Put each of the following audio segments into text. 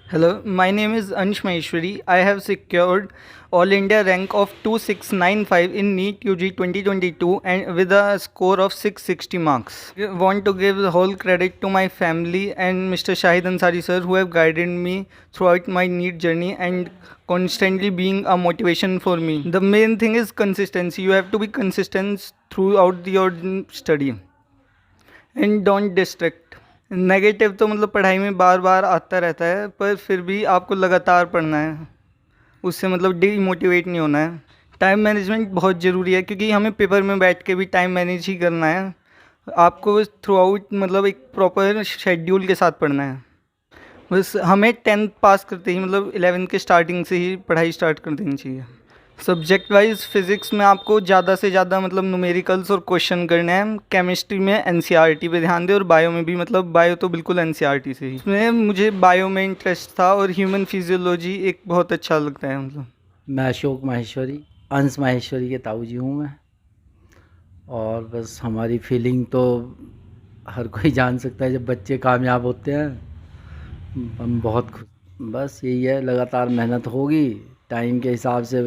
Hello, my name is Ansh Maheshwari. I have secured All India rank of 2695 in NEET UG 2022 and with a score of 660 marks. I want to give the whole credit to my family and Mr. Shahid Ansari sir who have guided me throughout my NEET journey and constantly being a motivation for me. The main thing is consistency. You have to be consistent throughout your study and don't distract. Negative तो मतलब पढ़ाई में बार बार आता रहता है पर फिर भी आपको लगातार पढ़ना है, उससे मतलब डीमोटिवेट नहीं होना है। टाइम मैनेजमेंट बहुत ज़रूरी है क्योंकि हमें पेपर में बैठ के भी टाइम मैनेज ही करना है। आपको थ्रू आउट मतलब एक प्रॉपर शेड्यूल के साथ पढ़ना है। बस हमें 10th पास करते ही मतलब 11th के स्टार्टिंग से ही पढ़ाई स्टार्ट कर देनी चाहिए। सब्जेक्ट वाइज फिज़िक्स में आपको ज़्यादा से ज़्यादा मतलब न्यूमेरिकल्स और क्वेश्चन करने हैं। केमिस्ट्री में एनसीईआरटी पे ध्यान दें और बायो में भी मतलब बायो तो बिल्कुल एनसीईआरटी से ही। इसमें मुझे बायो में इंटरेस्ट था और ह्यूमन फिजियोलॉजी एक बहुत अच्छा लगता है मतलब। मैं अशोक माहेश्वरी, अंश माहेश्वरी के ताऊ जी हूँ मैं। और बस हमारी फीलिंग तो हर कोई जान सकता है, जब बच्चे कामयाब होते हैं हम बहुत खुश। बस यही है, लगातार मेहनत होगी, टाइम के हिसाब से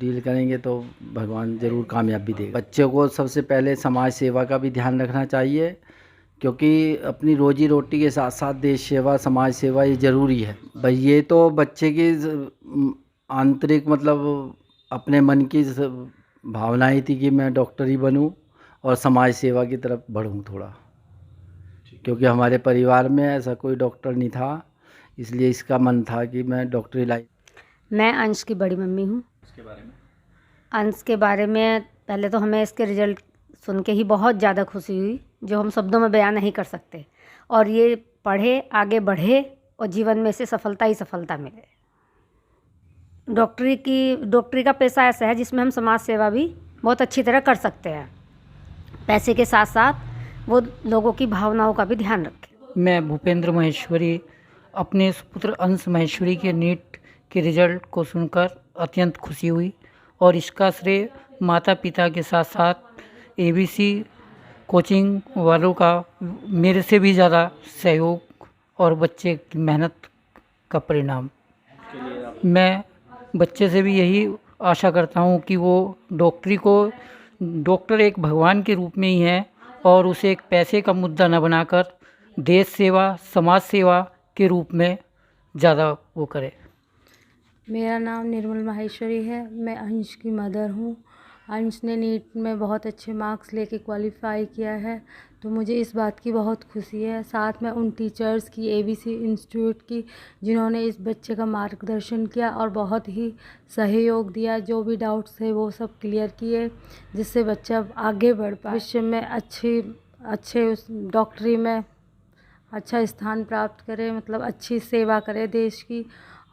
डील करेंगे तो भगवान ज़रूर कामयाबी देगा। बच्चे को सबसे पहले समाज सेवा का भी ध्यान रखना चाहिए, क्योंकि अपनी रोजी रोटी के साथ साथ देश सेवा, समाज सेवा ये ज़रूरी है। भाई ये तो बच्चे की आंतरिक मतलब अपने मन की भावनाएं थी कि मैं डॉक्टर ही बनूं और समाज सेवा की तरफ बढ़ूं थोड़ा, क्योंकि हमारे परिवार में ऐसा कोई डॉक्टर नहीं था, इसलिए इसका मन था कि मैं डॉक्टरी लाइन। मैं अंश की बड़ी मम्मी हूँ। अंश के बारे में पहले तो हमें इसके रिज़ल्ट सुन के ही बहुत ज़्यादा खुशी हुई, जो हम शब्दों में बयान नहीं कर सकते। और ये पढ़े, आगे बढ़े और जीवन में इसे सफलता ही सफलता मिले। डॉक्टरी का पेशा ऐसा है जिसमें हम समाज सेवा भी बहुत अच्छी तरह कर सकते हैं। पैसे के साथ साथ वो लोगों की भावनाओं का भी ध्यान रखें। मैं भूपेंद्र महेश्वरी अपने सुपुत्र अंश महेश्वरी के नीट के रिज़ल्ट को सुनकर अत्यंत खुशी हुई और इसका श्रेय माता पिता के साथ साथ एबीसी कोचिंग वालों का मेरे से भी ज़्यादा सहयोग और बच्चे की मेहनत का परिणाम। मैं बच्चे से भी यही आशा करता हूँ कि वो डॉक्टर एक भगवान के रूप में ही है और उसे एक पैसे का मुद्दा न बनाकर देश सेवा, समाज सेवा के रूप में ज़्यादा वो करे। मेरा नाम निर्मल माहेश्वरी है। मैं अंश की मदर हूँ। अंश ने नीट में बहुत अच्छे मार्क्स लेके क्वालिफाई किया है, तो मुझे इस बात की बहुत खुशी है। साथ में उन टीचर्स की, एबीसी इंस्टीट्यूट की, जिन्होंने इस बच्चे का मार्गदर्शन किया और बहुत ही सहयोग दिया। जो भी डाउट्स थे वो सब क्लियर किए, जिससे बच्चा आगे बढ़ पाए, भविष्य में अच्छे उस डॉक्टरी में अच्छा स्थान प्राप्त करे, मतलब अच्छी सेवा करे देश की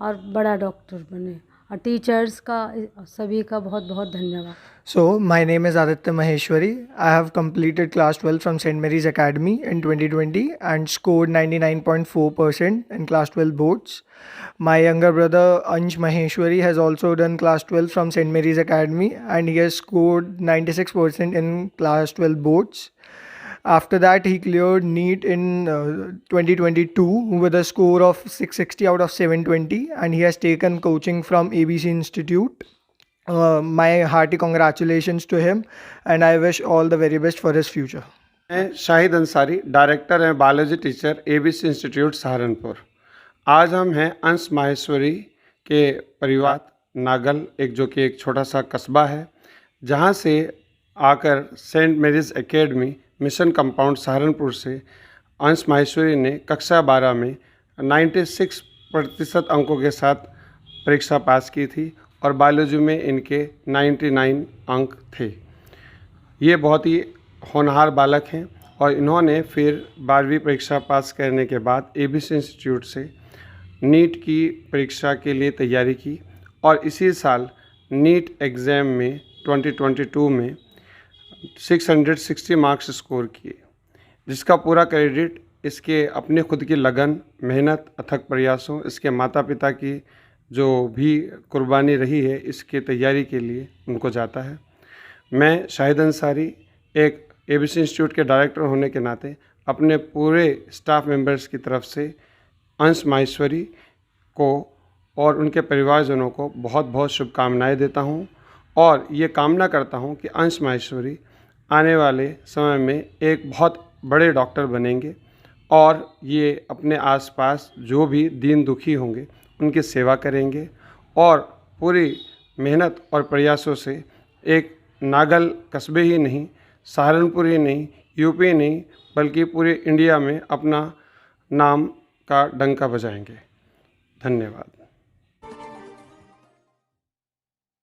और बड़ा डॉक्टर बने। और टीचर्स का सभी का बहुत बहुत धन्यवाद। So, my name is Aditya Maheshwari. I have completed class 12 from St. Mary's Academy in 2020 and scored 99.4% in class 12 boards. My younger brother Ansh Maheshwari has also done class 12 from St. Mary's Academy and he has scored 96% in class 12 boards. After that, he cleared NEET in 2022 with a score of 660 out of 720 and he has taken coaching from ABC Institute. My hearty congratulations to him and I wish all the very best for his future. मैं Shahid Ansari, director हैं biology teacher ABC institute Saharanpur. आज हम हैं अंश माहेश्वरी के परिवार नागल, जो कि एक छोटा सा कस्बा है, जहां से आकर Saint Mary's Academy Mission Compound Saharanpur से अंश माहेश्वरी ने कक्षा 12 में 96% अंकों के साथ परीक्षा पास की थी और बायोलॉजी में इनके 99 अंक थे। ये बहुत ही होनहार बालक हैं और इन्होंने फिर 12वीं परीक्षा पास करने के बाद एबीसी इंस्टीट्यूट से नीट की परीक्षा के लिए तैयारी की और इसी साल नीट एग्ज़ाम में 2022 में 660 मार्क्स स्कोर किए, जिसका पूरा क्रेडिट इसके अपने खुद की लगन, मेहनत, अथक प्रयासों, इसके माता पिता की जो भी कुर्बानी रही है इसके तैयारी के लिए उनको जाता है। मैं शाहिद अंसारी एक एबीसी इंस्टीट्यूट के डायरेक्टर होने के नाते अपने पूरे स्टाफ मेंबर्स की तरफ से अंश माहेश्वरी को और उनके परिवारजनों को बहुत बहुत शुभकामनाएं देता हूं और ये कामना करता हूं कि अंश माहेश्वरी आने वाले समय में एक बहुत बड़े डॉक्टर बनेंगे और ये अपने आसपास जो भी दीन दुखी होंगे उनकी सेवा करेंगे और पूरी मेहनत और प्रयासों से एक नागल कस्बे ही नहीं, सहारनपुर ही नहीं, यूपी नहीं, बल्कि पूरे इंडिया में अपना नाम का डंका बजाएंगे। धन्यवाद।